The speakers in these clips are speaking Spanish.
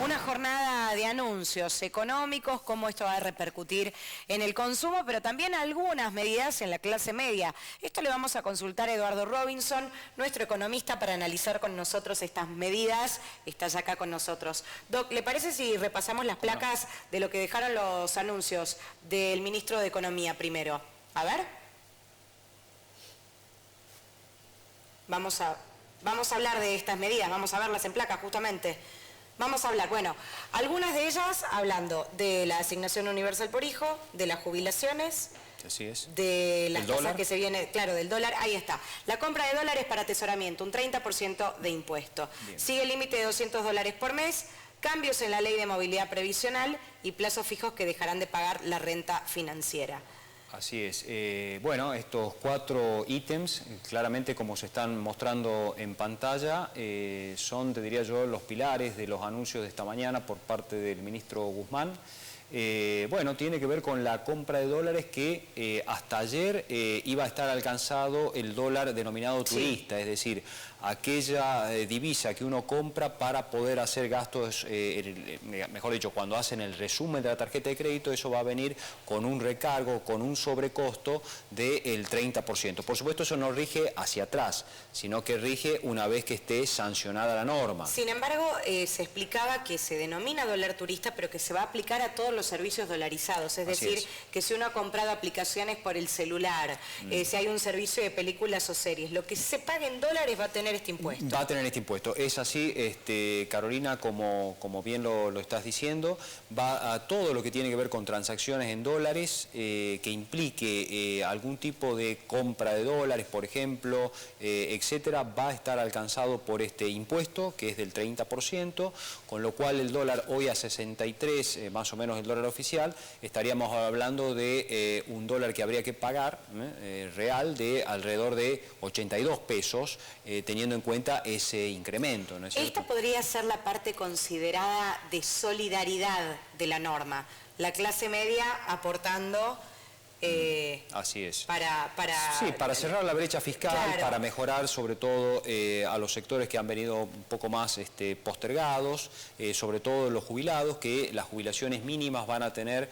Una jornada de anuncios económicos, cómo esto va a repercutir en el consumo, pero también algunas medidas en la clase media. Esto le vamos a consultar a Eduardo Robinson, nuestro economista, para analizar con nosotros estas medidas. Está ya acá con nosotros. Doc, ¿le parece si repasamos las placas de lo que dejaron los anuncios del ministro de Economía primero? A ver. Vamos a hablar de estas medidas, vamos a verlas en placas justamente. Vamos a hablar, bueno, algunas de ellas hablando de la asignación universal por hijo, de las jubilaciones, así es, de las cosas que se viene, claro, del dólar, ahí está. La compra de dólares para atesoramiento, un 30% de impuesto. Bien. Sigue el límite de $200 por mes, cambios en la ley de movilidad previsional y plazos fijos que dejarán de pagar la renta financiera. Así es. Bueno, estos 4 ítems, claramente como se están mostrando en pantalla, son, te diría yo, los pilares de los anuncios de esta mañana por parte del ministro Guzmán. Bueno, tiene que ver con la compra de dólares que hasta ayer iba a estar alcanzado el dólar denominado turista, sí. Es decir, aquella divisa que uno compra para poder hacer gastos, mejor dicho, cuando hacen el resumen de la tarjeta de crédito, eso va a venir con un recargo, con un sobrecosto del 30%. Por supuesto, eso no rige hacia atrás, sino que rige una vez que esté sancionada la norma. Sin embargo, se explicaba que se denomina dólar turista, pero que se va a aplicar a todos los servicios dolarizados, es decir, que si uno ha comprado aplicaciones por el celular, si hay un servicio de películas o series, lo que se pague en dólares va a tener este impuesto. Va a tener este impuesto, es así, Carolina, como bien lo estás diciendo, va a todo lo que tiene que ver con transacciones en dólares, que implique algún tipo de compra de dólares, por ejemplo, etcétera, va a estar alcanzado por este impuesto, que es del 30%, con lo cual el dólar hoy a 63, más o menos el dólar oficial, estaríamos hablando de un dólar que habría que pagar, real, de alrededor de 82 pesos, teniendo en cuenta ese incremento, ¿no es cierto? Esta podría ser la parte considerada de solidaridad de la norma, la clase media aportando... así es. Para cerrar la brecha fiscal, claro. Para mejorar sobre todo a los sectores que han venido un poco más postergados, sobre todo los jubilados, que las jubilaciones mínimas van a tener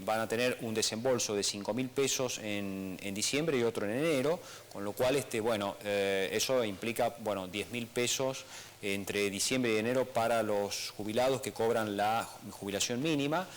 van a tener un desembolso de 5.000 pesos en diciembre y otro en enero, con lo cual eso implica 10.000 pesos entre diciembre y enero para los jubilados que cobran la jubilación mínima.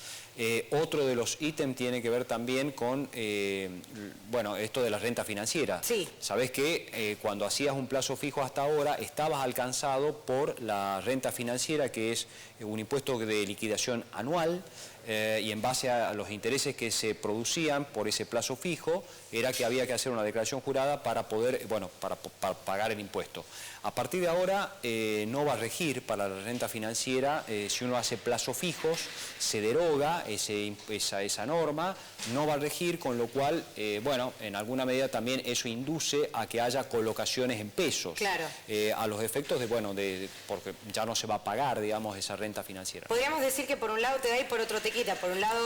Otro de los ítems tiene que ver también con, esto de la renta financiera. Sí. Sabés que cuando hacías un plazo fijo hasta ahora, estabas alcanzado por la renta financiera, que es un impuesto de liquidación anual, y en base a los intereses que se producían por ese plazo fijo, era que había que hacer una declaración jurada para poder, para pagar el impuesto. A partir de ahora no va a regir para la renta financiera, si uno hace plazos fijos, se deroga esa norma, no va a regir, con lo cual, en alguna medida también eso induce a que haya colocaciones en pesos. Claro. A los efectos porque ya no se va a pagar, digamos, esa renta financiera. Podríamos decir que por un lado te da y por otro te quita. Por un lado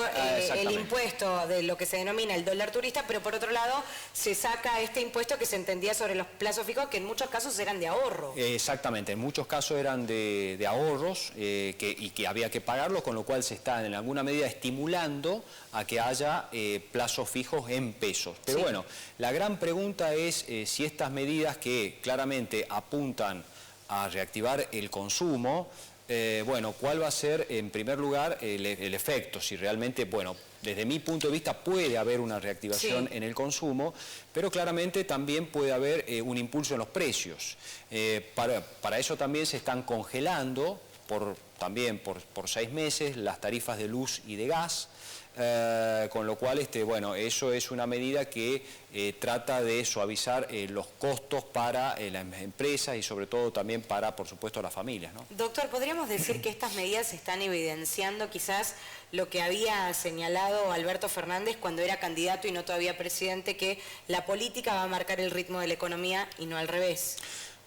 el impuesto de lo que se denomina el dólar turista, pero por otro lado se saca este impuesto que se entendía sobre los plazos fijos, que en muchos casos eran de ahorro. Exactamente, en muchos casos eran de ahorros y que había que pagarlos, con lo cual se está en alguna medida estimulando a que haya plazos fijos en pesos. Pero sí. Bueno, la gran pregunta es si estas medidas que claramente apuntan a reactivar el consumo, ¿cuál va a ser en primer lugar el efecto? Si realmente, desde mi punto de vista puede haber una reactivación en el consumo, pero claramente también puede haber un impulso en los precios. Para eso también se están congelando por 6 meses las tarifas de luz y de gas, con lo cual eso es una medida que trata de suavizar los costos para las empresas y sobre todo también para, por supuesto, las familias, ¿no? Doctor, ¿podríamos decir que estas medidas están evidenciando quizás lo que había señalado Alberto Fernández cuando era candidato y no todavía presidente, que la política va a marcar el ritmo de la economía y no al revés?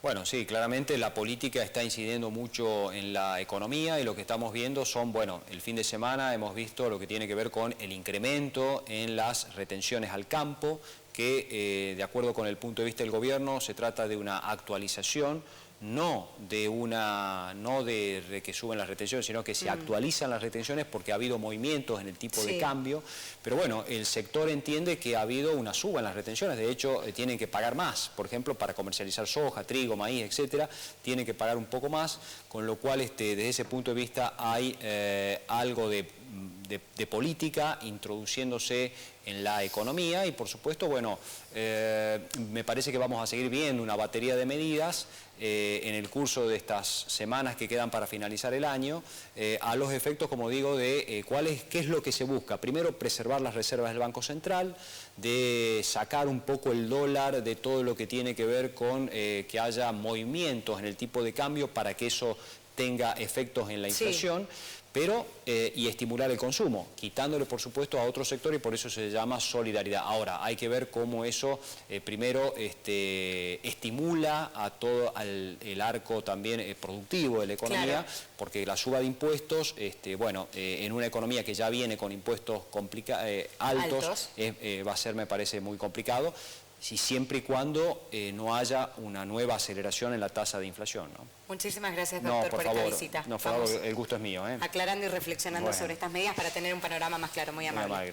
Bueno, sí, claramente la política está incidiendo mucho en la economía y lo que estamos viendo son, el fin de semana hemos visto lo que tiene que ver con el incremento en las retenciones al campo, que de acuerdo con el punto de vista del gobierno se trata de una actualización, no de que suben las retenciones, sino que se actualizan las retenciones porque ha habido movimientos en el tipo de cambio. Pero bueno, el sector entiende que ha habido una suba en las retenciones. De hecho, tienen que pagar más. Por ejemplo, para comercializar soja, trigo, maíz, etcétera, tienen que pagar un poco más, con lo cual desde ese punto de vista hay algo de política introduciéndose en la economía y por supuesto, bueno, me parece que vamos a seguir viendo una batería de medidas en el curso de estas semanas que quedan para finalizar el año, a los efectos, como digo, de qué es lo que se busca. Primero, preservar las reservas del Banco Central, de sacar un poco el dólar de todo lo que tiene que ver con que haya movimientos en el tipo de cambio para que eso tenga efectos en la inflación, pero y estimular el consumo, quitándole por supuesto a otro sector y por eso se llama solidaridad. Ahora, hay que ver cómo eso primero estimula a todo el arco también productivo de la economía, porque la suba de impuestos, bueno, en una economía que ya viene con impuestos altos. Va a ser, me parece, muy complicado. Siempre y cuando no haya una nueva aceleración en la tasa de inflación, ¿no? Muchísimas gracias, doctor, por esta visita. No, por favor, el gusto es mío. Aclarando y reflexionando sobre estas medidas para tener un panorama más claro. Muy amable.